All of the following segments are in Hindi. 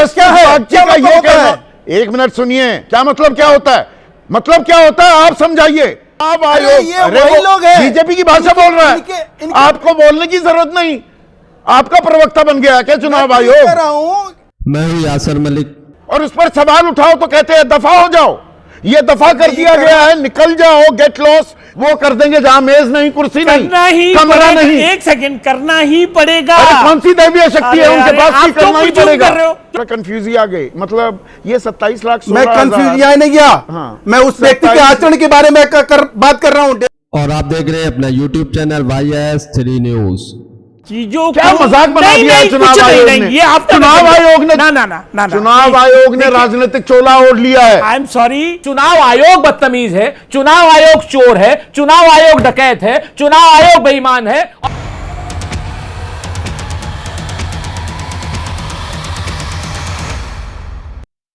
क्या है, क्या मतलब होता है? एक मिनट सुनिए, क्या मतलब क्या होता है, मतलब क्या होता है आप समझाइए। आप आयोग, अरे वही लोग हैं, बीजेपी की भाषा बोल रहा है, आपको बोलने की जरूरत नहीं, आपका प्रवक्ता बन गया क्या चुनाव आयोग? मैं हूं यासर मलिक। और उस पर सवाल उठाओ तो कहते हैं दफा हो जाओ। ये दफा कर दिया गया है, निकल जाओ, गेट लॉस, वो कर देंगे जहां मेज नहीं, कुर्सी नहीं, कमरा नहीं। एक सेकंड, करना ही पड़ेगा। अरे कौन सी दैवीय शक्ति है उनके पास कि करना ही पड़ेगा? कंफ्यूजी आ गई, मतलब ये 27 लाख। मैं कंफ्यूजिया नहीं गया, मैं उस व्यक्ति के आचरण के बारे में बात कर रहा हूं। और आप देख रहे हैं अपना YouTube चैनल YS3 न्यूज। चीजों क्या मजाक बना दिया है चुनाव आयोग ने? ये आप चुनाव आयोग ने चुनाव आयोग ने राजनीतिक चोला ओढ़ लिया है। आई एम सॉरी, चुनाव आयोग बदतमीज है, चुनाव आयोग चोर है, चुनाव आयोग डकैत है, चुनाव आयोग बेईमान है।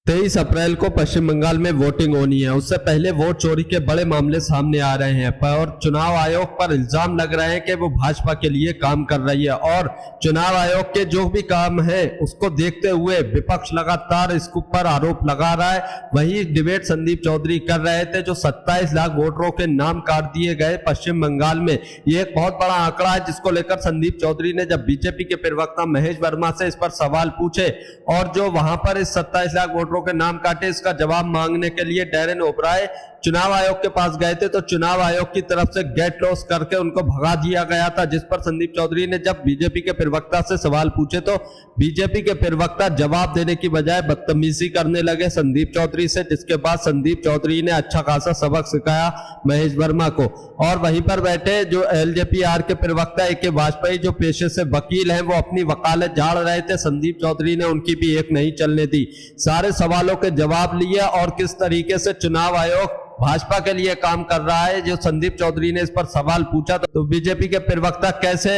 23 अप्रैल को पश्चिम बंगाल में वोटिंग होनी है। उससे पहले वोट चोरी के बड़े मामले सामने आ रहे हैं और चुनाव आयोग पर इल्जाम लग रहे हैं कि वो भाजपा के लिए काम कर रही है और चुनाव आयोग के जो भी काम है उसको देखते हुए विपक्ष लगातार इसके ऊपर आरोप लगा रहा है। वही डिबेट संदीप चौधरी कर रहे थे, जो 27 लाख वोटरों के नाम काट दिए गए पश्चिम बंगाल में। ये एक बहुत बड़ा आंकड़ा है, जिसको लेकर संदीप चौधरी ने जब बीजेपी के प्रवक्ता महेश वर्मा से इस पर सवाल पूछे और जो वहां पर इस 27 लाख वोटरों के नाम काटे, इसका जवाब मांगने के लिए डैरेन ओब्राय चुनाव आयोग के पास गए थे, तो चुनाव आयोग की तरफ से गेट लॉस करके उनको भगा दिया गया था। जिस पर संदीप चौधरी ने जब बीजेपी के प्रवक्ता से सवाल पूछे तो बीजेपी के प्रवक्ता जवाब देने की बजाय बदतमीजी करने लगे संदीप चौधरी से, जिसके बाद संदीप चौधरी ने अच्छा खासा सबक सिखाया महेश वर्मा को। और वहीं पर बैठे जो LJP-R के प्रवक्ता AK वाजपेयी, जो पेशे से वकील हैं, वो अपनी वकालत झाड़ रहे थे। संदीप चौधरी ने उनकी भी एक नहीं चलने दी, सारे सवालों के जवाब लिए और किस तरीके से चुनाव आयोग भाजपा के लिए काम कर रहा है, जो संदीप चौधरी ने इस पर सवाल पूछा तो बीजेपी के प्रवक्ता कैसे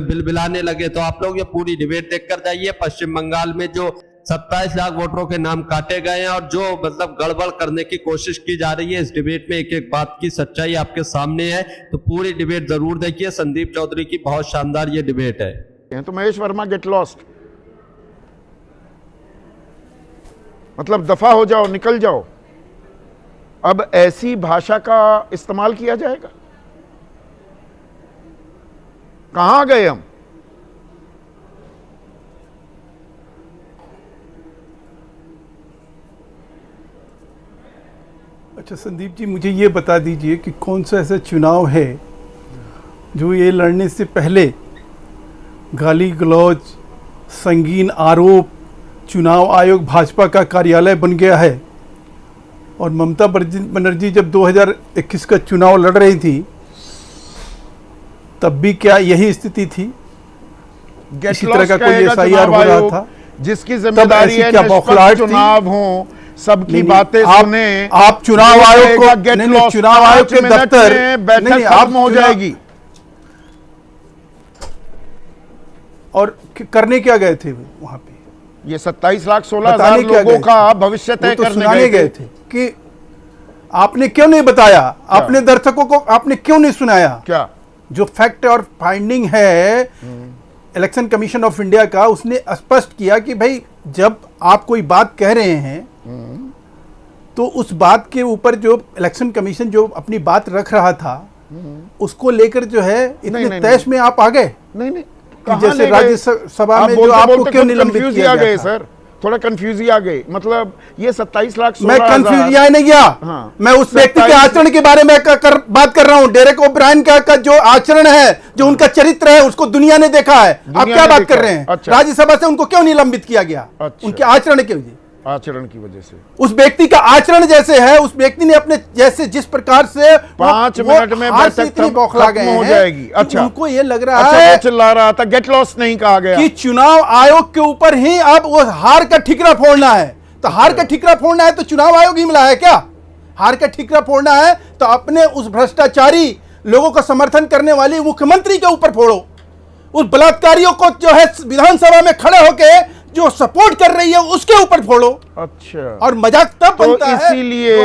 बिलबिलाने लगे। तो आप लोग ये पूरी डिबेट देखकर जाइए। पश्चिम बंगाल में जो 27 लाख वोटरों के नाम काटे गए हैं और जो मतलब गड़बड़ करने की कोशिश की जा रही है, इस डिबेट में एक एक बात की सच्चाई आपके सामने है, तो पूरी डिबेट जरूर देखिए। संदीप चौधरी की बहुत शानदार ये डिबेट है। तो महेश वर्मा गेट लॉस्ट, मतलब दफा हो जाओ, निकल जाओ। अब ऐसी भाषा का इस्तेमाल किया जाएगा? कहां गए हम? अच्छा संदीप जी, मुझे ये बता दीजिए कि कौन सा ऐसा चुनाव है जो ये लड़ने से पहले गाली गलौज, संगीन आरोप, चुनाव आयोग भाजपा का कार्यालय बन गया है। और ममता बनर्जी जब 2021 का चुनाव लड़ रही थी तब भी क्या यही स्थिति थी? इसी तरह का कोई SIR हो रहा था जिसकी जिम्मेदारी है क्या बौखलाहट चुनाव हो, सबकी बातें सुने। आप चुनाव आयोग को, चुनाव आयोग के दफ्तर बैठक खत्म हो जाएगी। और करने क्या गए थे वहां पे? ये 27 लाख 16 हजार लोगों का भविष्य तय करने गए थे कि आपने क्यों नहीं बताया, अपने दर्शकों को आपने क्यों नहीं सुनाया? क्या जो फैक्ट और फाइंडिंग है इलेक्शन कमीशन ऑफ इंडिया का, उसने स्पष्ट किया कि भाई जब आप कोई बात कह रहे हैं तो उस बात के ऊपर जो इलेक्शन कमीशन जो अपनी बात रख रहा था उसको लेकर जो है इतने तैश में आप आ गए। नहीं जैसे राज्यसभा में जो आपको क्यों निलंबित किया गया था? सर थोड़ा कंफ्यूजी आ गई, मतलब ये 27 लाख। मैं कंफ्यूजिया नहीं गया, मैं उस व्यक्ति के आचरण के बारे में बात कर रहा हूं। डेरेक ओब्रायन का जो आचरण है, जो उनका चरित्र है, उसको दुनिया ने देखा है। आप क्या बात कर रहे हैं? अच्छा। राज्यसभा से उनको क्यों निलंबित किया गया? अच्छा। उनके आचरण के वजह, आचरण की वजह से। उस व्यक्ति का आचरण जैसे है, उस व्यक्ति ने अपने जैसे जिस प्रकार से 5 मिनट में बैठक बौखला गए हो जाएगी। अच्छा, उनको ये लग रहा है, चिल्ला रहा था गेट लॉस नहीं कहा गया कि चुनाव आयोग के ऊपर ही अब वो हार का ठिकरा फोड़ना है। तो हार का ठिकरा फोड़ना है तो चुनाव आयोग ही मिला है क्या? हार का ठिकरा फोड़ना है तो अपने उस भ्रष्टाचारी लोगों का समर्थन करने वाली मुख्यमंत्री के ऊपर फोड़ो। उस बलात्कारियों को जो है विधानसभा में खड़े होकर जो सपोर्ट कर रही है उसके ऊपर फोड़ो। अच्छा, और मजाक तब बनता है। इसीलिए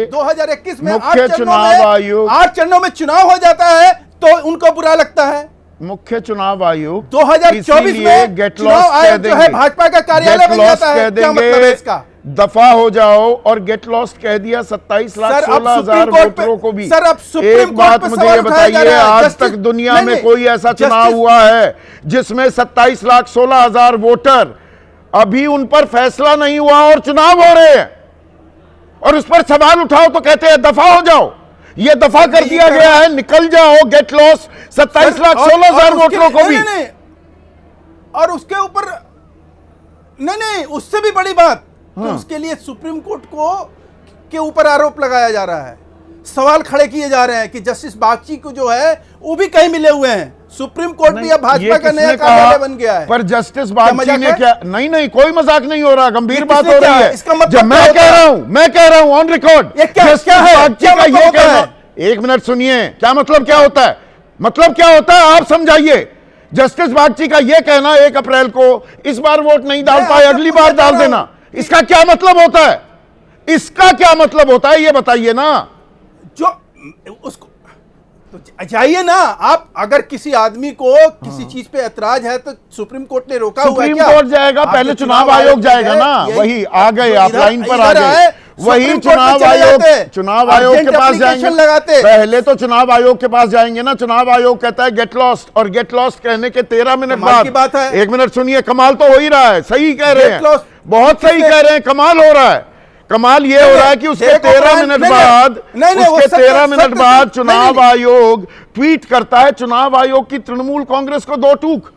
2021 में मुख्य चुनाव आयोग 8 चरणों में चुनाव हो जाता है तो उनको बुरा लगता है। मुख्य चुनाव आयोग 2024 में गेट चुनाव लॉस्ट कह आयोग जो है देंगे, भाजपा का कार्यालय गेट बन लॉस्ट जाता है, कह क्या मतलब है देंगे, इसका? दफा हो जाओ, और गेट लॉस्ट कह दिया 27,16,000 वोटरों को भी। सर, अब सुप्रीम एक बात कोर्ट पे मुझे सवाल ये उठाया जा बताइए, रहा है, आज जस्टिस- तक दुनिया नहीं, में नहीं, कोई ऐसा चुनाव जस्टिस- हुआ है जिसमें 27,16,000 वोटर अभी उन पर फैसला नहीं हुआ और चुनाव हो रहे हैं, और उस पर सवाल उठाओ तो कहते हैं दफा हो जाओ। ये दफा कर दिया गया है, निकल जाओ, गेट लॉस 27,16,000 वोटरों को भी। नहीं, और उसके ऊपर नहीं, उससे भी बड़ी बात, तो उसके लिए सुप्रीम कोर्ट को के ऊपर आरोप लगाया जा रहा है, सवाल खड़े किए जा रहे हैं कि जस्टिस बागची को जो है वो भी कहीं मिले हुए हैं। सुप्रीम कोर्ट भी अब भाजपा का नया कार्यालय बन गया है। पर जस्टिस बागची ने है? क्या, नहीं, कोई मजाक नहीं हो रहा, गंभीर बात किसने हो क्या रही है? है। इसका मतलब जब क्या मैं होता कह रहा हूं ऑन रिकॉर्ड, ये क्या है? बागची क्या का मतलब ये होता कहना, है? एक मिनट सुनिए, क्या मतलब क्या होता है, मतलब क्या होता है आप समझाइए। जस्टिस बागची का ये कहना 1 अप्रैल को इस बार वोट नहीं डाल पाए, अगली बार डाल देना, इसका क्या मतलब होता है? इसका क्या मतलब होता है ये बताइए ना। जो उसको तो जाइए ना आप, अगर किसी आदमी को किसी चीज पे ऐतराज है तो सुप्रीम कोर्ट ने रोका हुआ है सुप्रीम क्या? कोर्ट जाएगा, आप पहले जो चुनाव आयोग जाएगा ना, यही- वही आ गए, आप इधर- लाइन पर आ इधर आए, गए, वही सुप्रीम कोर्ट में चुनाव चले आयोग, जाते, चुनाव आयोग के अर्जेंट पास एप्लीकेशन जाएंगे, लगाते। पहले तो चुनाव आयोग के पास जाएंगे ना। चुनाव आयोग कहता है गेट लॉस्ट, और गेट लॉस्ट कहने के 13 मिनट कमाल की बाद, बात है। 1 मिनट सुनिए, कमाल तो हो ही रहा है, सही कह रहे Get lost, हैं, बहुत सही कह रहे हैं, कमाल हो रहा है। कमाल ये हो रहा है कि उसके देखो, 13 नहीं, मिनट नहीं, बाद, नहीं, वो उसके सत्य- 13 मिनट सत्य- बाद नहीं, चुनाव नहीं। आयोग ट्वीट करता है, चुनाव आयोग की तृणमूल कांग्रेस को 2 टूक।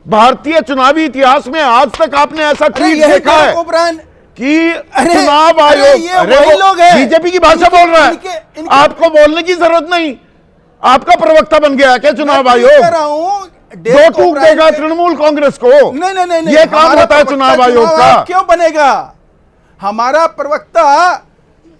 भारतीय चुनावी इतिहास में आज तक आपने ऐसा ट्वीट देखा है कि चुनाव आयोग, ये वही लोग हैं। बीजेपी की भाषा बोल रहा है, इनके- आपको बोलने की जरूरत नहीं, आपका प्रवक्ता बन गया क्या चुनाव आयोग? 2 टूक देगा तृणमूल कांग्रेस को? नहीं, ये काम होता है चुनाव आयोग का। क्यों बनेगा? हमारा प्रवक्ता,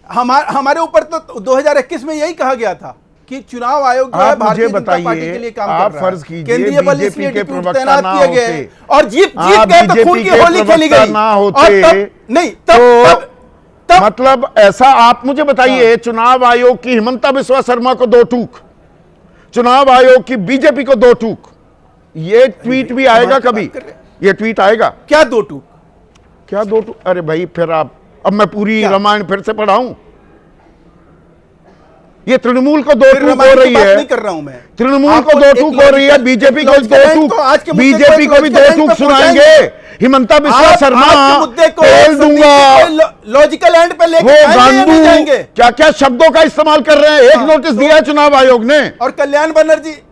हमारे ऊपर तो 2021 में यही कहा गया था कि चुनाव आयोग जो है आप भारतीय मुझे जनता पार्टी बताइए, के लिए काम आप कर रहा है। फर्ज कीजिए केंद्रीय बल बीजेपी इसलिए के डिप्यूटी प्रवक्ता तैनात ना किए गए होते, और जीत आप गए तो खून बीजेपी की के होली खेली प्रवक्ता गई ना और होते, तब मतलब ऐसा आप मुझे बताइए, चुनाव आयोग की हिमंता बिस्वा शर्मा को 2 टूक, चुनाव आयोग की बीजेपी को 2 टूक, ये ट्वीट भी आएगा कभी? ये ट्वीट आएगा क्या 2 टूक? क्या 2 टूक? अरे भाई, फिर आप, अब मैं पूरी रामायण फिर से पढ़ाऊं? ये तृणमूल को 2 टूक हो रही है, नहीं कर रहा हूं मैं, तृणमूल को 2 टूक हो रही है, बीजेपी को 2 टूक, बीजेपी को भी 2 टूक सुनाएंगे। हिमंता बिस्वा शर्मा बोल दूंगा, लॉजिकल एंड पे लेके वो गांडू जाएंगे। क्या क्या शब्दों का इस्तेमाल कर रहे हैं। एक नोटिस दिया है चुनाव आयोग ने, और कल्याण बनर्जी,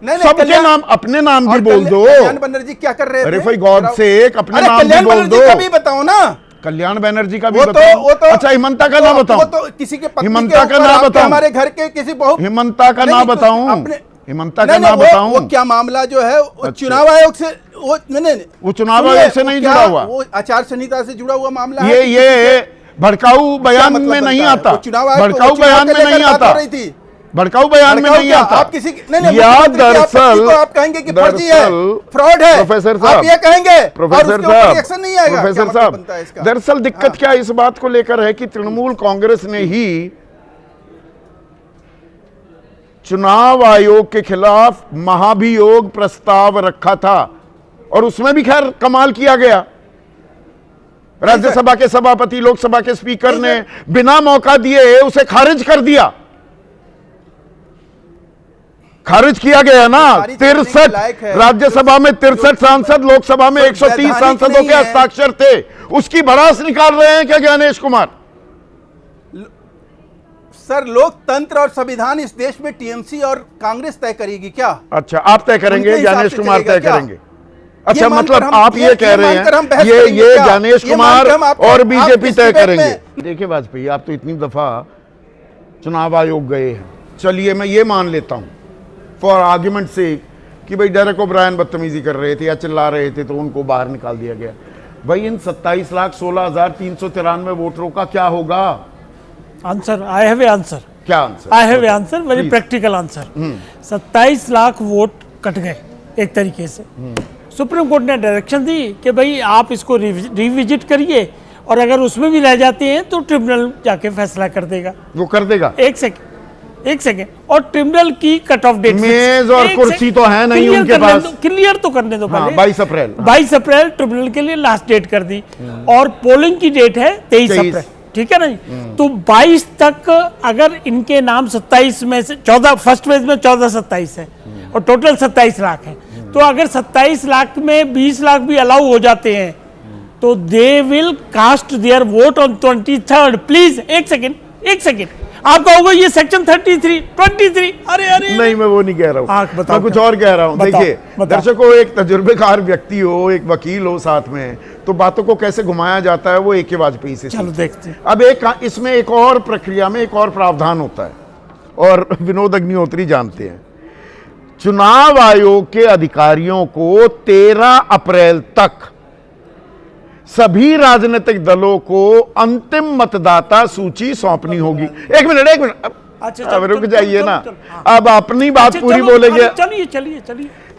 नहीं सबके नाम, अपने नाम भी बोल दो। कल्याण बनर्जी क्या कर रहे थे? अरे भाई गॉड से एक अपने नाम भी कल्याण बोल बनर्जी दो। का भी बताओ ना। कल्याण बनर्जी का भी वो बताओ। तो अच्छा, हिमंता का नाम बताओ। वो तो किसी के पत्नी हिमंता के का ऊपर नाम आपके बताओ। हमारे घर के किसी बहु हिमंता का नाम बताऊं? हिमंता का नाम बताऊं? वो क्या मामला जो है वो अच्छा। चुनाव आयोग से, वो नहीं, वो चुनाव आयोग से नहीं जुड़ा हुआ, वो आचार संहिता से जुड़ा हुआ मामला है। ये भड़काऊ बयान मतलब में नहीं बनता है? आता, वो चुनाव आयोग भड़काऊ चुनाव बयान को में लेकर नहीं बात आता, हो रही थी। भड़काऊ बयान में नहीं आता। आप किसी या दरअसल आप कहेंगे कि फर्जी है, फ्रॉड है, प्रोफेसर आप साहब, ये कहेंगे, प्रोफेसर साहब, रिएक्शन नहीं आएगा। प्रोफेसर क्या मतलब साहब, बनता है इसका? दरअसल दिक्कत क्या इस बात को लेकर है कि तृणमूल कांग्रेस ने ही चुनाव आयोग के खिलाफ महाभियोग प्रस्ताव रखा था, और उसमें भी खैर कमाल किया गया। राज्यसभा के सभापति, लोकसभा के स्पीकर ने बिना मौका दिए उसे खारिज कर दिया। खारिज किया गया ना। 63 राज्यसभा में 63 सांसद, लोकसभा में 130 सांसदों के हस्ताक्षर थे, उसकी भड़ास निकाल रहे हैं क्या ज्ञानेश कुमार? सर, लोकतंत्र और संविधान इस देश में टीएमसी और कांग्रेस तय करेगी क्या? अच्छा, आप तय करेंगे, उनके हिसाब ज्ञानेश से कुमार चलेगा तय क्या? करेंगे? अच्छा, मानकर मतलब हम- आप ये कह रहे मानकर हम हैं बहस ये करेंगे क्या? ज्ञानेश ये कुमार मानकर हम आपको- और आप बीजेपी इस तय डिबेट करेंगे? में- देखिए वाजपेयी, आप तो इतनी दफा चुनाव आयोग गए हैं, चलिए मैं ये मान लेता हूं फॉर आर्ग्यूमेंट से कि भाई डेरेक ओब्रायन बदतमीजी कर रहे थे या चिल्ला रहे थे तो उनको बाहर निकाल दिया गया। भाई इन 27,16,393 वोटरों का क्या होगा? Answer, I have a answer, क्या answer? I have a answer, very practical answer. 27 lakh vote cut गए एक तरीके से। सुप्रीम कोर्ट ने डायरेक्शन दी कि भाई आप इसको रिविजिट करिए, और अगर उसमें भी रह जाते हैं तो ट्रिब्यूनल जाके फैसला कर देगा। वो कर देगा? एक सेकंड, एक सेकेंड, और ट्रिब्यूनल की कट ऑफ डेट मेज और कुर्सी तो है नहीं उनके पास। क्लियर तो करने दो पहले। 22 अप्रैल 22 अप्रैल ट्रिब्यूनल के लिए लास्ट डेट कर दी, और पोलिंग की डेट है 23 अप्रैल, ठीक है ना जी। तो 22 तक अगर इनके नाम 27 में से 14, फर्स्ट फेज में 14-27 है और टोटल 27 लाख है, तो अगर 27 लाख में 20 लाख भी अलाउ हो जाते हैं तो they will cast their vote on 23rd। Please एक सेकेंड, आप कहोगे ये सेक्शन 23, अरे नहीं, मैं वो नहीं कह रहा हूँ, बताओ, मैं कुछ और कह रहा हूँ। देखिए बताओ। दर्शकों, एक तजुर्बेकार व्यक्ति हो, एक वकील हो साथ में, तो बातों को कैसे घुमाया जाता है वो एक वाजपेयी से चलो देखते हैं। अब इसमें एक और प्रक्रिया में एक और प्रावधान होता है, और विनोद अग्निहोत्री जानते हैं। चुनाव आयोग के अधिकारियों को 13 अप्रैल तक सभी राजनीतिक दलों को अंतिम मतदाता सूची सौंपनी होगी। एक मिनट अच्छा, अब रुक जाइए ना, हाँ। अब अपनी बात पूरी बोलेंगे। चलिए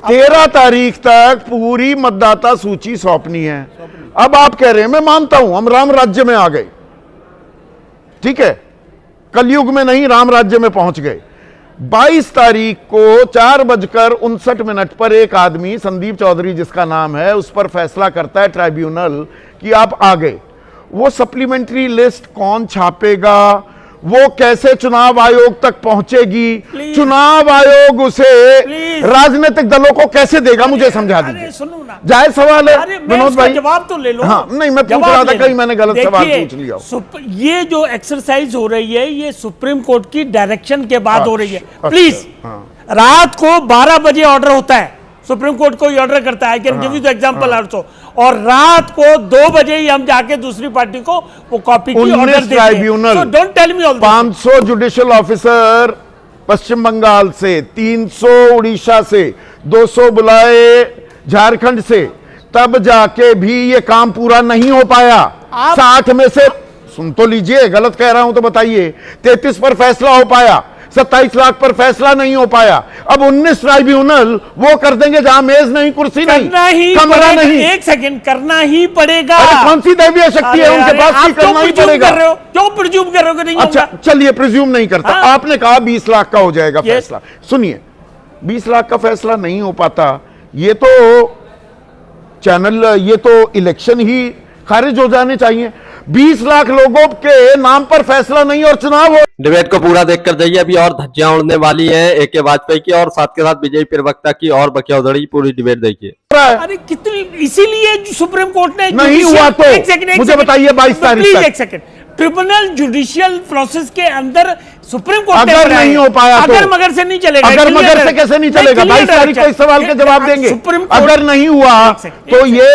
13 तारीख तक पूरी मतदाता सूची सौंपनी है। अब आप कह रहे हैं, मैं मानता हूं हम राम राज्य में आ गए, ठीक है, कलयुग में नहीं, राम राज्य में पहुंच गए। 22 तारीख को 4:59 पर एक आदमी, संदीप चौधरी जिसका नाम है, उस पर फैसला करता है ट्राइब्यूनल कि आप आ गए। वो सप्लीमेंट्री लिस्ट कौन छापेगा, वो कैसे चुनाव आयोग तक पहुंचेगी, चुनाव आयोग उसे राजनीतिक दलों को कैसे देगा, मुझे समझा दीजिए। सुनो ना, जायज सवाल है विनोद भाई, जवाब तो ले लो। हाँ, नहीं, मैं पूछ रहा था कहीं मैंने गलत सवाल पूछ लिया। ये जो एक्सरसाइज हो रही है ये सुप्रीम कोर्ट की डायरेक्शन के बाद हो रही है। प्लीज, रात को 12 बजे ऑर्डर होता है, सुप्रीम कोर्ट को ऑर्डर करता है, can give you the example also, और रात को 2 बजे ही हम जाके दूसरी पार्टी को वो कॉपी की ऑर्डर देते हैं। Tribunal, so don't tell me all 500 judicial officer Paschim Bengal से, 300 उड़ीसा से, 200 बुलाए झारखंड से, तब जाके भी ये काम पूरा नहीं हो पाया। 60 में से, सुन तो लीजिए, गलत कह रहा हूं तो बताइए, 33 पर फैसला हो पाया, 27 लाख पर फैसला नहीं हो पाया। अब 19 ट्राइब्यूनल वो कर देंगे जहां मेज नहीं, कुर्सी नहीं, कमरा नहीं। एक सेकंड, करना ही पड़ेगा। कौन सी दैवीय शक्ति है उनके पास कि करना ही पड़ेगा? क्यों प्रिज्यूम कर रहे हो कि नहीं अच्छा, चलिए प्रिज्यूम नहीं करता। हाँ। आपने कहा 20 लाख का हो जाएगा फैसला। सुनिए, 20 लाख का फैसला नहीं हो पाता, ये तो चैनल, ये तो इलेक्शन ही खारिज हो जाने चाहिए। 20 लाख लोगों के नाम पर फैसला नहीं और चुनाव हो। डिबेट को पूरा देखकर जाइए, अभी और धज्जियां उड़ने वाली है AK वाजपेयी की और साथ के साथ बीजेपी प्रवक्ता की, और बकिया उधड़ी पूरी डिबेट देखिए। अरे कितनी, इसीलिए सुप्रीम कोर्ट ने नहीं हुआ तो मुझे बताइए 22 तारीख तक। एक सेकंड, ट्रिब्यूनल जुडिशियल प्रोसेस के अंदर सुप्रीम कोर्ट अगर नहीं हो पाया तो, अगर मगर से नहीं चलेगा, अगर मगर से कैसे नहीं चलेगा? 22 तारीख को इस सवाल के जवाब देंगे। अगर नहीं हुआ तो ये,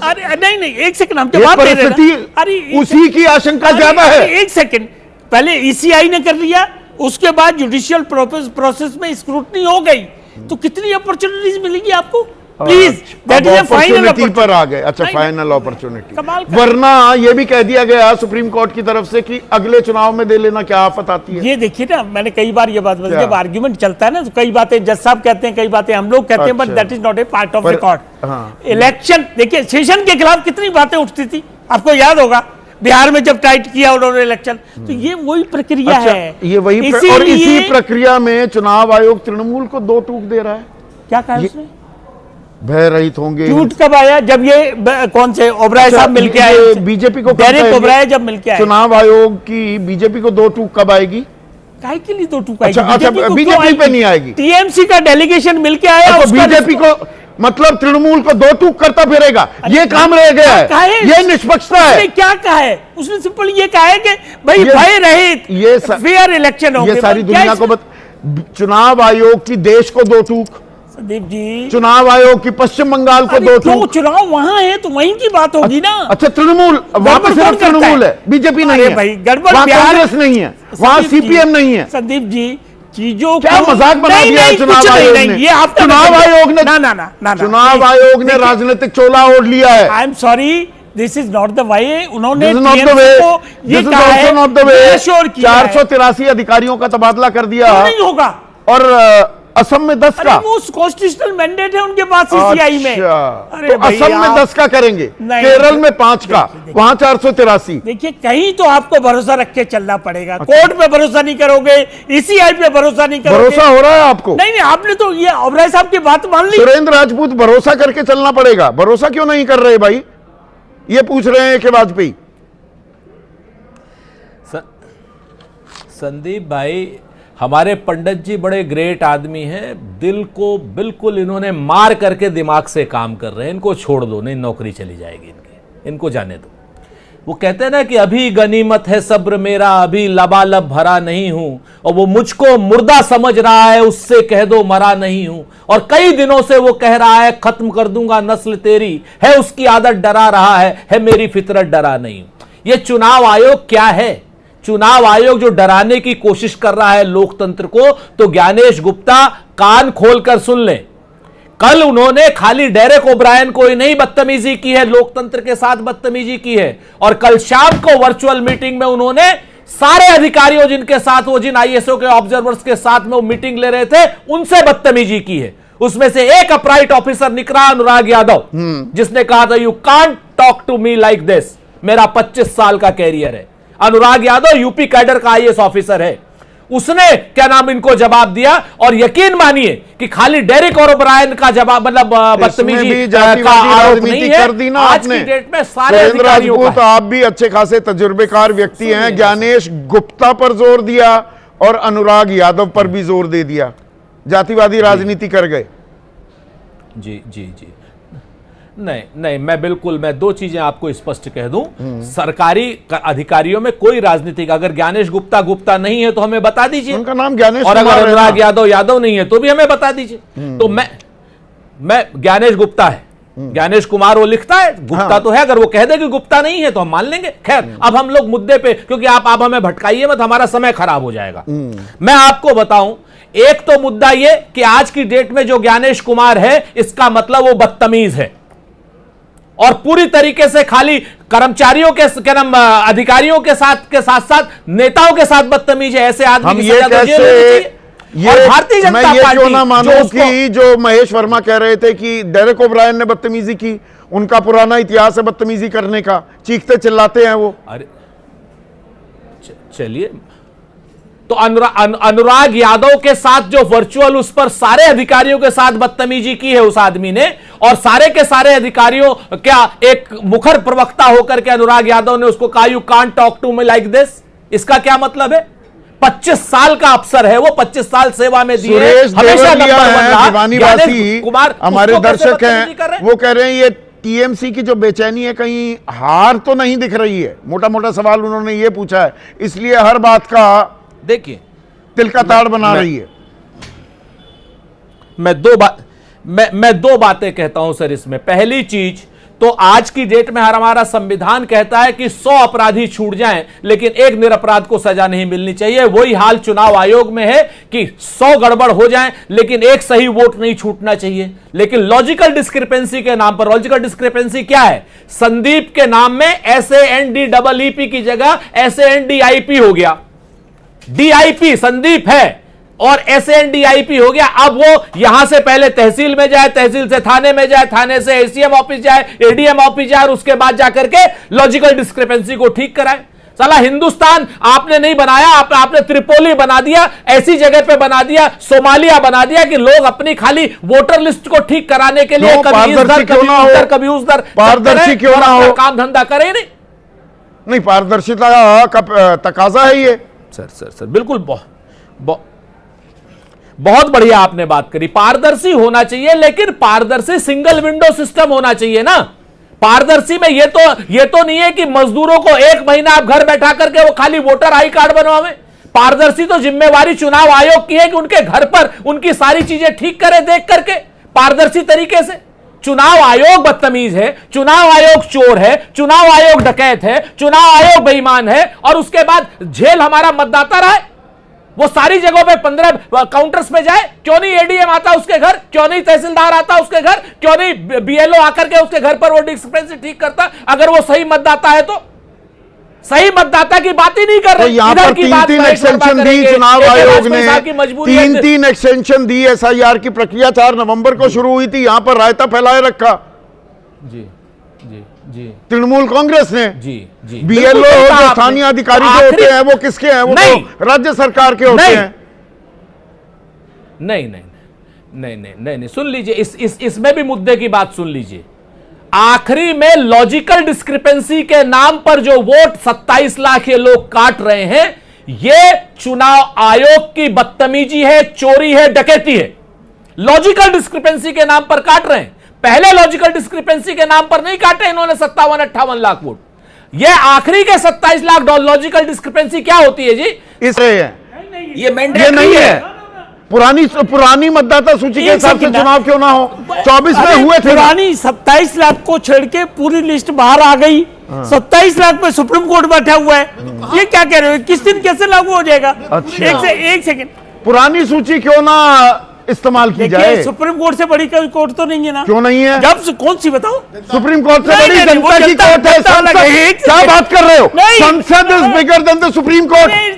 अरे नहीं, एक सेकंड, हम जवाब दे रहे हैं। अरे उसी की आशंका ज्यादा है। एक सेकंड, पहले ECI ने कर लिया, उसके बाद जुडिशियल प्रोसेस में स्क्रूटनी हो गई, तो कितनी अपॉर्चुनिटीज मिलेगी आपको? Please, that is a final opportunity पर आ गए। अच्छा, फाइनल अपॉर्चुनिटी। कमाल का। वरना ये भी कह दिया गया सुप्रीम कोर्ट की तरफ से कि अगले चुनाव में दे लेना, क्या आफत आती है? ये देखिए ना, मैंने कई बार ये बात बताई, जब आर्ग्यूमेंट चलता है ना तो कई बातें जज साहब कहते हैं, कई बातें हम लोग कहते हैं, but that is not a part of record. Election देखिए, सेशन के खिलाफ कितनी बातें उठती थी, आपको याद होगा, बिहार में जब टाइट किया उन्होंने इलेक्शन, तो ये वही प्रक्रिया है। ये वही और इसी प्रक्रिया में चुनाव आयोग तृणमूल को 2 टूक दे रहा है। क्या कहा उसने? भय रहित होंगे। झूठ कब आया? जब ये कौन से ओबराय साहब मिलके आए, बीजेपी को, डेरेक ओबराय जब मिलके आए, चुनाव आयोग की बीजेपी को 2 टूक कब आएगी? काहे के लिए 2 टूक आएगी? अच्छा, बीजेपी पे नहीं आएगी। TMC का डेलीगेशन मिलके आया, तो बीजेपी को, मतलब तृणमूल को 2 टूक करता फिरेगा, ये काम रह गया है, ये निष्पक्षता है। क्या कहा है उसने? सिंपल ये कहा है कि भाई भय रहित, ये फेयर इलेक्शन होंगे। ये सारी दुनिया को चुनाव आयोग की देश को 2 टूक, संदीप जी, चुनाव आयोग की पश्चिम बंगाल को 2 टूक। चुनाव वहां है तो वहीं की बात होगी ना। अच्छा, तृणमूल वहां पर सिर्फ तृणमूल है, बीजेपी नहीं है भाई, गड़बड़, कांग्रेस नहीं है, वहां CPM नहीं है। संदीप जी, चीजों क्या मजाक बना दिया है चुनाव आयोग ने? ये आपका चुनाव आयोग ने, ना, चुनाव आयोग ने राजनीतिक चोला ओढ़ लिया है। I am sorry, this is not the way. उन्होंने ये कहा है 483 अधिकारियों का तबादला कर दिया, नहीं होगा। और असम में 10 का। वो कॉन्स्टिट्यूशनल मैंडेट है उनके पास सीसीआई में। तो असम में 10 का करेंगे, केरल में 5 का, वहां 483। देखिए कहीं तो आपको भरोसा रख के चलना पड़ेगा। कोर्ट पे भरोसा नहीं करोगे, ईसीआई पे भरोसा नहीं करोगे। भरोसा हो रहा है आपको? नहीं, आपने तो ये ओबराय साहब की बात मान ली। सुरेंद्र राजपूत भरोसा करके चलना पड़ेगा। भरोसा क्यों नहीं कर रहे भाई? ये पूछ रहे हैं कि वाजपेयी। संदीप भाई, हमारे पंडित जी बड़े ग्रेट आदमी हैं, दिल को बिल्कुल इन्होंने मार करके दिमाग से काम कर रहे हैं। इनको छोड़ दो, नहीं नौकरी चली जाएगी इनकी, इनको जाने दो। वो कहते हैं ना कि अभी गनीमत है सब्र मेरा, अभी लबालब भरा नहीं हूं, और वो मुझको मुर्दा समझ रहा है, उससे कह दो मरा नहीं हूं। और कई दिनों से वो कह रहा है खत्म कर दूंगा नस्ल तेरी, है उसकी आदत डरा रहा है मेरी फितरत डरा नहीं हूं। ये चुनाव आयोग क्या है? चुनाव आयोग जो डराने की कोशिश कर रहा है लोकतंत्र को, तो ज्ञानेश गुप्ता कान खोलकर सुन ले। कल उन्होंने खाली डेरेक ओब्रायन को ही नहीं बदतमीजी की है, लोकतंत्र के साथ बदतमीजी की है। और कल शाम को वर्चुअल मीटिंग में उन्होंने सारे अधिकारियों जिनके साथ वो, जिन आईएसओ के ऑब्जर्वर्स के साथ में वो मीटिंग ले रहे थे, उनसे बदतमीजी की है। उसमें से एक अपराइट ऑफिसर निकला, अनुराग यादव, जिसने कहा था you can't talk to me like this. मेरा 25 साल का कैरियर है। Anurag Yadav UP cadre IAS आईएएस ऑफिसर है। उसने क्या नाम इनको जवाब दिया, और यकीन मानिए कि खाली डेरेक और ओब्रायन का जवाब, मतलब बदतमीजी का आरोप नहीं है। आज की डेट में सारे अधिकारियों का तो आप भी अच्छे खासे तजुर्बेकार व्यक्ति हैं। ज्ञानेश गुप्ता पर जोर दिया और अनुराग यादव पर भी जोर दे दिया, जातिवादी राजनीति कर गए। जी जी जी, नहीं, मैं दो चीजें आपको स्पष्ट कह दूं। सरकारी अधिकारियों में कोई राजनीतिक, अगर ज्ञानेश गुप्ता नहीं है तो हमें बता दीजिए, उनका नाम ज्ञानेश, और अगर अनुराग यादव नहीं है तो भी हमें बता दीजिए। तो मैं ज्ञानेश गुप्ता है, ज्ञानेश कुमार वो लिखता है, गुप्ता तो है। अगर वो कह दे कि गुप्ता नहीं है तो हम मान लेंगे। खैर, अब हम लोग मुद्दे पे, क्योंकि आप हमें भटकाइए मत, हमारा समय खराब हो जाएगा। मैं आपको बताऊं, एक तो मुद्दा ये कि आज की डेट में जो ज्ञानेश कुमार है, इसका मतलब वो बदतमीज है, और पूरी तरीके से खाली कर्मचारियों के क्या नाम अधिकारियों के साथ नेताओं के साथ बदतमीज है। ऐसे आदमी की सजा तो जेल होनी चाहिए। और भारतीय जनता पार्टी, मैं क्यों ना मानूं कि जो महेश वर्मा कह रहे थे कि डेरेक ओब्रायन ने बदतमीजी की, उनका पुराना इतिहास है बदतमीजी करने का, चीखते चिल्लाते हैं वो। अरे चलिए, तो अनुराग यादव के साथ जो वर्चुअल, उस पर सारे अधिकारियों के साथ बदतमीजी की है उस आदमी ने, और सारे के सारे अधिकारियों, क्या एक मुखर प्रवक्ता होकर के अनुराग यादव ने उसको कहा you can't talk to me like this. इसका क्या मतलब है? 25 साल का अफसर है वो, 25 साल सेवा में दिए, हमेशा दीवानीवासी कुमार हमारे दर्शक हैं, वो कह रहे हैं ये टीएमसी की जो बेचैनी है, कहीं हार तो नहीं दिख रही है? मोटा मोटा सवाल उन्होंने ये पूछा है, इसलिए हर बात का देखिए तिल का ताड़ बना रही है। मैं दो बातें कहता हूं सर इसमें। पहली चीज तो आज की डेट में हमारा संविधान कहता है कि 100 अपराधी छूट जाएं, लेकिन एक निरपराध को सजा नहीं मिलनी चाहिए। वही हाल चुनाव आयोग में है कि 100 गड़बड़ हो जाएं, लेकिन एक सही वोट नहीं छूटना चाहिए। लेकिन लॉजिकल डिस्क्रिपेंसी के नाम पर, लॉजिकल डिस्क्रिपेंसी क्या है? संदीप के नाम में SANDEEP की जगह SANDIP हो गया। DIP संदीप है और SANDIP हो गया। अब वो यहां से पहले तहसील में जाए, तहसील से थाने में जाए, थाने से ACM ऑफिस जाए, ADM ऑफिस जाए, और उसके बाद जाकर के लॉजिकल डिस्क्रिपेंसी को ठीक कराए। साला हिंदुस्तान आपने नहीं बनाया, आपने त्रिपोली बना दिया, ऐसी जगह पे बना दिया, सोमालिया बना दिया कि लोग अपनी खाली वोटर लिस्ट को ठीक कराने के लिए कभी इधर कभी उधर पारदर्शी क्यों ना हो, काम धंधा करे नहीं पारदर्शिता का तकाजा है ये। सर बिल्कुल बहुत बढ़िया आपने बात करी। पारदर्शी होना चाहिए, लेकिन पारदर्शी सिंगल विंडो सिस्टम होना चाहिए ना। पारदर्शी में ये तो नहीं है कि मजदूरों को 1 महीना आप घर बैठा करके वो खाली वोटर आई कार्ड बनवावे। पारदर्शी तो जिम्मेवारी चुनाव आयोग की है कि उनके घर पर उनकी सारी चीजें ठीक करे, देख करके पारदर्शी तरीके से। चुनाव आयोग बदतमीज है, चुनाव आयोग चोर है, चुनाव आयोग डकैत है, चुनाव आयोग बेईमान है, और उसके बाद झेल हमारा मतदाता रहा है। वो सारी जगहों पे 15 काउंटर्स में जाए, क्यों नहीं ADM आता उसके घर, क्यों नहीं तहसीलदार आता उसके घर, क्यों नहीं BLO आकर के उसके घर पर वो डिस्क्रिपेंसी ठीक करता, अगर वो सही मतदाता है तो। सही मतदाता की बात ही नहीं कर तो रहे। यहाँ इधर पर की तीन बात तीन महेश वर्मा एक्सटेंशन दी करेंगे, चुनाव AK आयोग वाजपेयी ने, साहब की मजबूरी है कि- तीन एक्सटेंशन दी। SIR की प्रक्रिया 4 नवंबर को शुरू हुई थी, यहाँ पर रायता फैलाए रखा जी जी जी तृणमूल कांग्रेस ने। जी जी BLO बिल्कुल सही कहा जो आपने। स्थानीय अधिकारी जो आखिरी- होते हैं वो किसके हैं? वो नहीं। तो राज्य सरकार के होते नहीं। हैं। नहीं नहीं नहीं नहीं नहीं नहीं सुन लीजिए, इसमें भी मुद्दे की बात सुन लीजिए। आखिरी में लॉजिकल डिस्क्रिपेंसी के नाम पर जो वोट 27 लाख ये लोग काट रहे हैं, ये चुनाव आयोग की बदतमीजी है, चोरी है, डकैती है। लॉजिकल डिस्क्रिपेंसी के नाम पर काट रहे हैं। पहले लॉजिकल डिस्क्रिपेंसी के नाम पर नहीं काटे इन्होंने 57-58 लाख वोट। ये आखिरी के 27 लाख डॉलर डिस्क्रिपेंसी क्या होती है जी? इसे है ये ये नहीं है। पुरानी मतदाता सूची के हिसाब से चुनाव क्यों ना हो? 24 में हुए थे ना। पुरानी 27 लाख को छेड़ के पूरी लिस्ट बाहर आ गई। 27 लाख पे सुप्रीम कोर्ट बैठा हुआ है। ये क्या कह रहे हो? किस दिन कैसे लागू हो जाएगा? अच्छा। एक सेकंड, पुरानी सूची क्यों ना इस्तेमाल की जाए? देखिए सुप्रीम कोर्ट से बड़ी कोई कोर्ट तो नहीं है ना। क्यों नहीं है? जब कौन सी बताओ? सुप्रीम कोर्ट से नहीं, बड़ी नहीं, वो जनता की जनता- कोर्ट है। जनता अलग है। एक क्या सेकंड। बात कर रहे हो? नहीं। संसद is bigger than the supreme court. नहीं,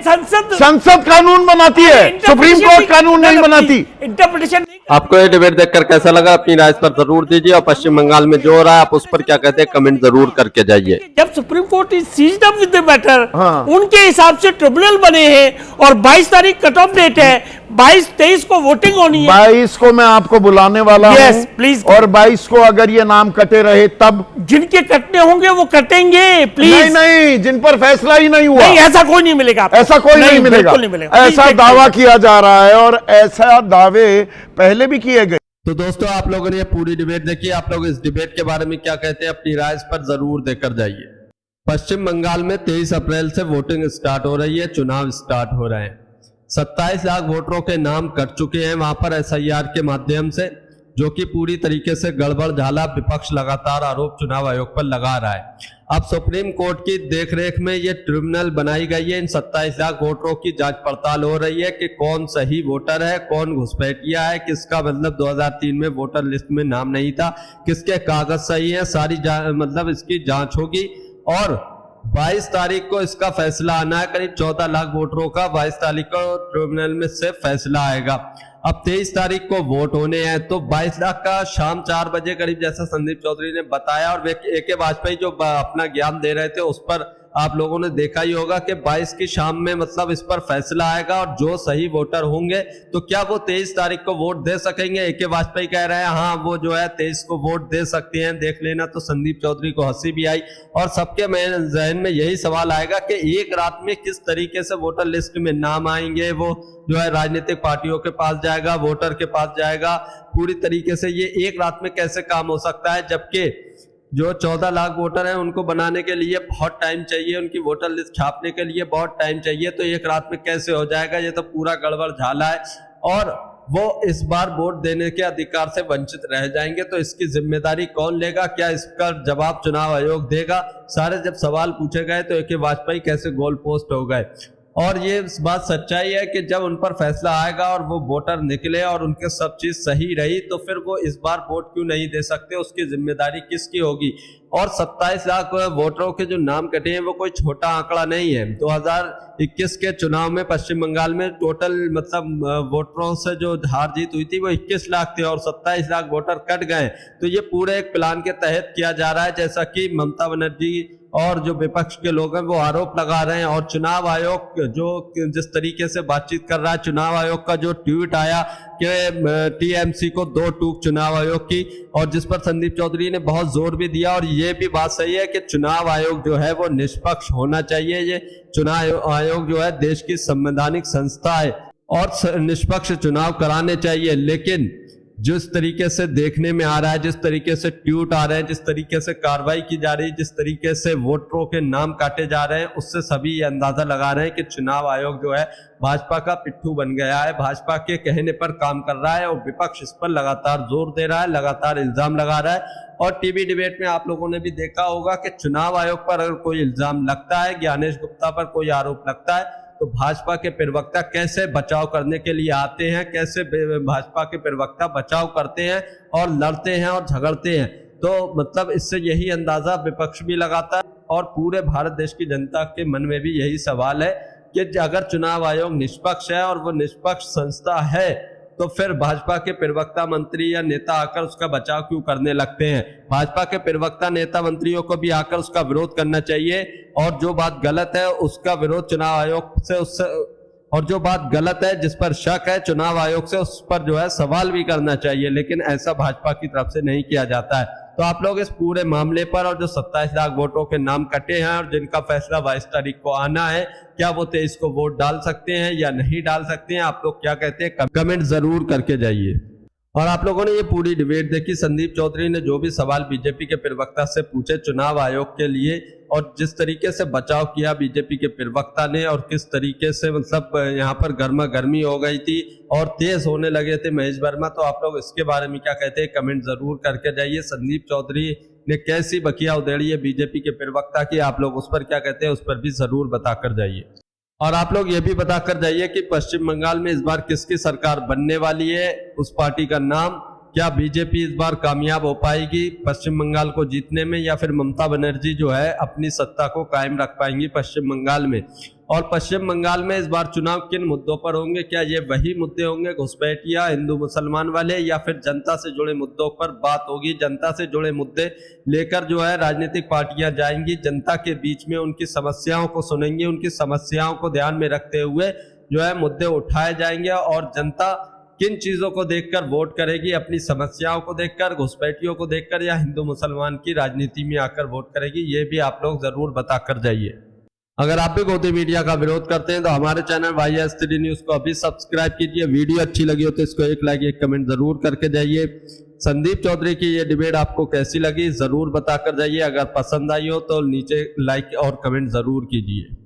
संसद कानून बनाती है, सुप्रीम कोर्ट कानून नहीं बनाती। इंटरप्रिटेशन आपको ये डिबेट देखकर कैसा लगा? अपनी राय इस पर जरूर दीजिए और पश्चिम बंगाल में जो हो रहा है आप उस पर क्या कहते हैं कमेंट जरूर करके जाइए। जब supreme court is seized up with the matter, हाँ। उनके हिसाब से ट्रिब्यूनल बने हैं और 22 तारीख कट ऑफ डेट है। 22-23 को वोटिंग होनी है। 22 को मैं आपको बुलाने वाला हूं। Yes, please। और 22 को अगर ये नाम कटे रहे तब? जिनके कटने होंगे वो कटेंगे, प्लीज। नहीं नहीं, जिन पर फैसला ही नहीं हुआ। नहीं, ऐसा कोई नहीं मिलेगा आपको। ऐसा कोई नहीं मिलेगा। बिल्कुल नहीं मिलेगा। ऐसा Please दावा take किया जा रहा है और ऐसा दावे पहले भी किए गए। तो दोस्तों आप लोगों ने ये पूरी डिबेट देखी। आप लोग इस डिबेट के बारे में क्या कहते हैं अपनी राय इस पर जरूर देकर जाइए। पश्चिम बंगाल में 23 अप्रैल से वोटिंग स्टार्ट हो रही है, चुनाव स्टार्ट हो रहे हैं। 27 लाख वोटरों के नाम कट चुके हैं वहां पर SIR के माध्यम से, जो कि पूरी तरीके से गड़बड़ झाला विपक्ष लगातार आरोप चुनाव आयोग पर लगा रहा है। अब सुप्रीम कोर्ट की देखरेख में ये ट्रिब्यूनल बनाई गई है। इन 27 लाख वोटरों की जांच पड़ताल हो रही है कि कौन सही वोटर है, कौन घुसपैठिया है, किसका मतलब 2003 में वोटर लिस्ट में नाम नहीं था, किसके कागज सही है, सारी मतलब इसकी जांच होगी। और 22 तारीख को इसका फैसला आना है। करीब 14 लाख वोटरों का 22 तारीख को ट्रिब्यूनल में से फैसला आएगा। अब 23 तारीख को वोट होने हैं, तो 22 लाख का शाम 4 बजे करीब, जैसा संदीप चौधरी ने बताया और AK वाजपेयी जो अपना ज्ञान दे रहे थे उस पर आप लोगों ने देखा ही होगा कि 22 की शाम में मतलब इस पर फैसला आएगा और जो सही वोटर होंगे तो क्या वो 23 तारीख को वोट दे सकेंगे। AK वाजपेयी कह रहे हैं हाँ वो जो है 23 को वोट दे सकते हैं, देख लेना। तो संदीप चौधरी को हंसी भी आई और सबके जहन में यही सवाल आएगा कि एक रात में किस तरीके से वोटर लिस्ट में नाम आएंगे, वो जो है राजनीतिक पार्टियों के पास जाएगा, वोटर के पास जाएगा, पूरी तरीके से ये एक रात में कैसे काम हो सकता है। जबकि जो 14 लाख वोटर हैं उनको बनाने के लिए बहुत टाइम चाहिए, उनकी वोटर लिस्ट छापने के लिए बहुत टाइम चाहिए, तो एक रात में कैसे हो जाएगा? ये तो पूरा गड़बड़ झाला है और वो इस बार वोट देने के अधिकार से वंचित रह जाएंगे। तो इसकी जिम्मेदारी कौन लेगा? क्या इसका जवाब चुनाव आयोग देगा? सारे जब सवाल पूछे गए तो AK वाजपेयी कैसे गोल पोस्ट हो गए। और ये बात सच्चाई है कि जब उन पर फैसला आएगा और वो वोटर निकले और उनके सब चीज सही रही तो फिर वो इस बार वोट क्यों नहीं दे सकते, उसकी जिम्मेदारी किसकी होगी। और 27 लाख वोटरों के जो नाम कटे हैं वो कोई छोटा आंकड़ा नहीं है। 2021 के चुनाव में पश्चिम बंगाल में टोटल मतलब वोटरों से जो हार जीत हुई थी वो 21 लाख थे और 27 लाख वोटर कट गए। तो ये पूरे एक प्लान के तहत किया जा रहा है, जैसा कि ममता बनर्जी और जो विपक्ष के लोग हैं वो आरोप लगा रहे हैं। और चुनाव आयोग जो जिस तरीके से बातचीत कर रहा है, चुनाव आयोग का जो ट्वीट आया कि TMC को 2 टूक चुनाव आयोग की, और जिस पर संदीप चौधरी ने बहुत जोर भी दिया। और ये भी बात सही है कि चुनाव आयोग जो है वो निष्पक्ष होना चाहिए। ये चुनाव आयोग जो है देश की संवैधानिक संस्था है और निष्पक्ष चुनाव कराने चाहिए। लेकिन जिस तरीके से देखने में आ रहा है, जिस तरीके से ट्वीट आ रहे हैं, जिस तरीके से कार्रवाई की जा रही है, जिस तरीके से वोटरों के नाम काटे जा रहे हैं, उससे सभी ये अंदाजा लगा रहे हैं कि चुनाव आयोग जो है भाजपा का पिट्ठू बन गया है, भाजपा के कहने पर काम कर रहा है और विपक्ष इस पर लगातार जोर दे रहा है, लगातार इल्जाम लगा रहा है। और टीवी डिबेट में आप लोगों ने भी देखा होगा कि चुनाव आयोग पर अगर कोई इल्जाम लगता है, ज्ञानेश गुप्ता पर कोई आरोप लगता है, तो भाजपा के प्रवक्ता कैसे बचाव करने के लिए आते हैं, कैसे भाजपा के प्रवक्ता बचाव करते हैं और लड़ते हैं और झगड़ते हैं। तो मतलब इससे यही अंदाजा विपक्ष भी लगाता है और पूरे भारत देश की जनता के मन में भी यही सवाल है कि अगर चुनाव आयोग निष्पक्ष है और वो निष्पक्ष संस्था है तो फिर भाजपा के प्रवक्ता मंत्री या नेता आकर उसका बचाव क्यों करने लगते हैं। भाजपा के प्रवक्ता नेता मंत्रियों को भी आकर उसका विरोध करना चाहिए और जो बात गलत है उसका विरोध चुनाव आयोग से और जो बात गलत है जिस पर शक है चुनाव आयोग से उस पर जो है सवाल भी करना चाहिए, लेकिन ऐसा भाजपा की तरफ से नहीं किया जाता है। तो आप लोग इस पूरे मामले पर और जो 27 लाख वोटों के नाम कटे हैं और जिनका फैसला 22 तारीख को आना है, क्या वो 23 को वोट डाल सकते हैं या नहीं डाल सकते हैं, आप लोग क्या कहते हैं कमेंट जरूर करके जाइए। और आप लोगों ने ये पूरी डिबेट देखी। संदीप चौधरी ने जो भी सवाल बीजेपी के प्रवक्ता से पूछे चुनाव आयोग के लिए और जिस तरीके से बचाव किया बीजेपी के प्रवक्ता ने और किस तरीके से मतलब यहाँ पर गर्मा गर्मी हो गई थी और तेज होने लगे थे महेश वर्मा, तो आप लोग इसके बारे में क्या कहते हैं कमेंट जरूर करके जाइए। संदीप चौधरी ने कैसी बकिया उधेड़ी है बीजेपी के प्रवक्ता की, आप लोग उस पर क्या कहते हैं उस पर भी जरूर बताकर जाइए। और आप लोग ये भी बताकर जाइए कि पश्चिम बंगाल में इस बार किसकी सरकार बनने वाली है, उस पार्टी का नाम, क्या बीजेपी इस बार कामयाब हो पाएगी पश्चिम बंगाल को जीतने में या फिर ममता बनर्जी जो है अपनी सत्ता को कायम रख पाएंगी पश्चिम बंगाल में। और पश्चिम बंगाल में इस बार चुनाव किन मुद्दों पर होंगे, क्या ये वही मुद्दे होंगे घुसपैठिया हिंदू मुसलमान वाले या फिर जनता से जुड़े मुद्दों पर बात होगी। जनता से जुड़े मुद्दे लेकर जो है राजनीतिक पार्टियां जाएंगी, जनता के बीच में उनकी समस्याओं को सुनेंगी, उनकी समस्याओं को ध्यान में रखते हुए जो है मुद्दे उठाए जाएंगे और जनता किन चीजों को देखकर वोट करेगी, अपनी समस्याओं को देखकर, घुसपैठियों को देखकर या हिंदू मुसलमान की राजनीति में आकर वोट करेगी, ये भी आप लोग जरूर बताकर जाइए। अगर आप भी गोदी मीडिया का विरोध करते हैं तो हमारे चैनल YS3 न्यूज को अभी सब्सक्राइब कीजिए। वीडियो अच्छी लगी हो तो इसको एक लाइक एक कमेंट जरूर करके जाइए। संदीप चौधरी की ये डिबेट आपको कैसी लगी जरूर बताकर जाइए। अगर पसंद आई हो तो नीचे लाइक और कमेंट जरूर कीजिए।